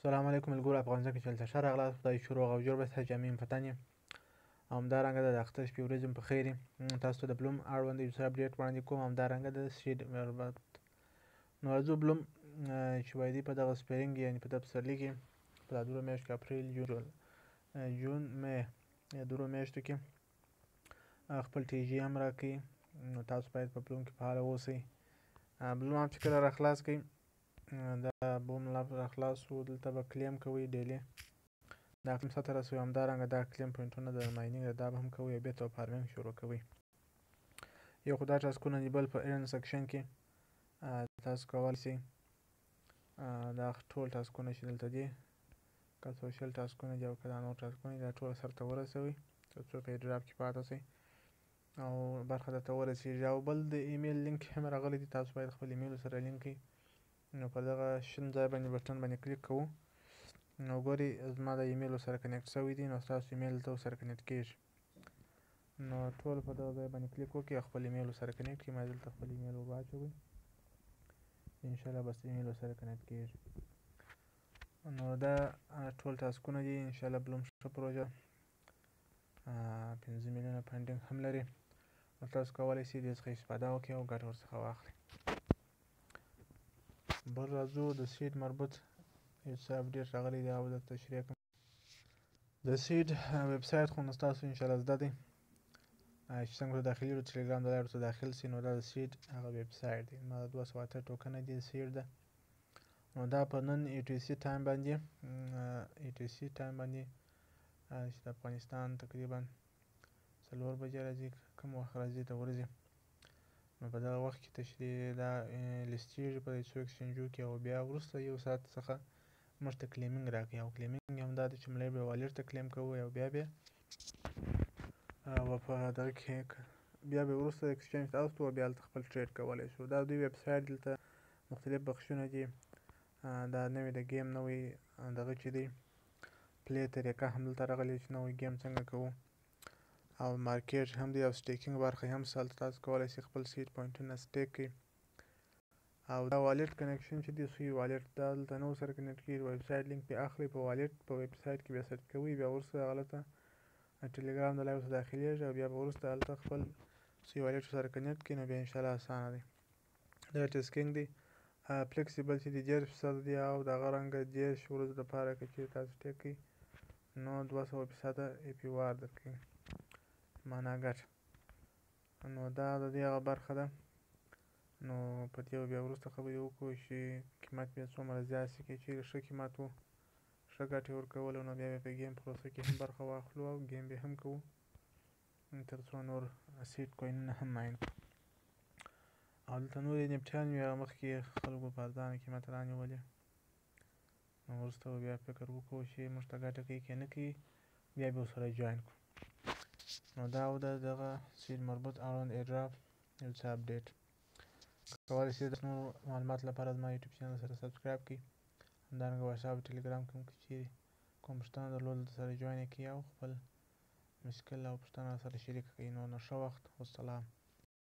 السلام علیکم ملګرو افغانستان کې چې هلته ښه راغلاست خدای شکر روغ او جوړ به ستا جامې په تن یم او همدارنګه د اختر شپې ورځې مو په خیر یم تاسو ته د بلوم اړوند یو څه اپډیټ وړاندې کوم همدارنګه د سیډ نو ارزو بلوم چې وایي په دغه سپرینګ یعنې په دغه پسرلي کې په دا درو میاشتو کې اپریل جون می درو میاشتو کې خپل ټي جي هم راکوي نو تاسو باید په بلوم کې فعاله اوسئ بلوم هم چې کله راخلاص کړئ دا بوم راخلاص شو دلته به کلیم کوئ ډیلی دا کلیم سطح رسوي همدارنګه دا کلیم پوینټونه د ماینینګ دا به هم کوئ او بېرته به فارمینګ شروع کوئ یو خو دا ټاسکونه دي بل په ایرن سیکشن کې تاسو کولی شئ دا ټول ټاسکونه چې دلته دي که سوشل ټاسکونه دي او که دا نور ټاسکونه دي دا ټول سرته ورسوئ تر څو په ایډراپ کې پاته شئ او برخه درته ورسېږي او بل د ایمیل لینک هم راغلی دی تاسو باید خپل ایمیل سره لینک کړئ نو په دغه شین ځای باندې بټن باندې کلیک کوو نو ګورئ زما د ایمیل سره کنیکټ شوی دی نو ستاسو ایمیل دلته ورسره کنیکټ کېږي نو ټول په دغه ځای باندې کلیک وکړئ او خپل ایمیل سره کنیکټ کړئ ما دلته خپل ایمیل ور واچوئ انشاءالله بس ایمیل سره کنیکټ کېږي نو دا ټول ټاسکونه دي انشاءالله بلوم ښه پروژه 5 میلیونه فنډینګ هم لري نو تاسو کولی شئ دې څخه استفاده وکړئ او ګټه ورڅخه واخلئ بل راځو د سیډ مربوط یو څه اپډیټ راغلی دی او درته تشریح کوم د سیډ ویب سایټ خو نو ستاسو انشاءالله زده دی چې څنګه ورته داخلي کړو ټلیګرام د لارې ورته داخل شي نو دا د سیډ هغه ویب سایټ دی ما 208 ټوکنه دي سیډ ده نو دا په نن UTC ټایم باندې چې د افغانستان تقریبا 4 بجې راځي کوم وخت راځي د ورځې نو په دغه وخت کې تشریح دا لیستېږي په څو ایکسچینجو کې او بیا وروسته یو ساعت څخه موږ ته کلیمینګ راکوي او کلیمینګ هم دا دی چې مړی به والټ ته کلیم کوو او بیا به په دغه کې بیا به وروسته ایکسچینج ته اوستو او بیا هلته خپل ټریډ کولی شو دا دوی ویب سایټ دلته مختلف بخشونه دي دا نوی د ګیم نوی دغه چې دی پلی طریقه هم دلته راغلی چې نوی ګیم څنګه کوو او مارکیټ هم دی او سټیکینګ برخه هم شته هلته تاسو کولی شئ خپل سیډ پوینټونه سټیک کړئ او دا والټ کنیکشن چې دی سوی والټ دا دلته نه ورسره کنیکټ کېږي ویب سایټ لینک پرې اخلئ په والټ په ویب سایټ کې بیا سرچ کوئ بیا وروسته هغه ته ټلیګرام د لارې ورته داخلیږي او بیا به وروسته هلته خپل سوی والټ سره کنیکټ کړئ نو بیا انشاءالله اسانه دی دا ټسکینګ دی فلیکسیبل چې دی 10% دی او د هغه رنګه 10 ورځو دپاره که چېرې تاسو ټیک کړئ نو 200% APY درکوي معنا ګټه نو دا د دې هغه برخه ده نو په دې بیا وروسته خبرې وکړو چې قیمت بیا څومره زیات شي که چېرې ښه قیمت و ښه ګټه یې ورکولو نو بیا به په ګیم پروسه کې هم برخه واخلو او ګیم به هم کوو تر څو نور سیډ کوینونه هم ماین کړو او دلته نورې نفټیان وي هغه مخکې خلکو په ارزانه قیمت رانیولې نو وروسته به بیا فکر وکړو چې موږ ته ګټه کوي که نه کوي بیا به ورسره جوین کړو نو دا و د دغه سیډ مربوط اړوند ایډراپ یو څه اپډیټ کولی شئ د نورو معلوماتو لپاره زما یوټیوب چینل سره سبسکرایب کړئ همدارنګه واتساپ او ټلیګرام کې هم که چیرې کوم پوښتنه درلوده درسره جوین یې کړئ او خپل مشکل او پوښتنه راسره شریکه کړئ نو ښه وخت والسلام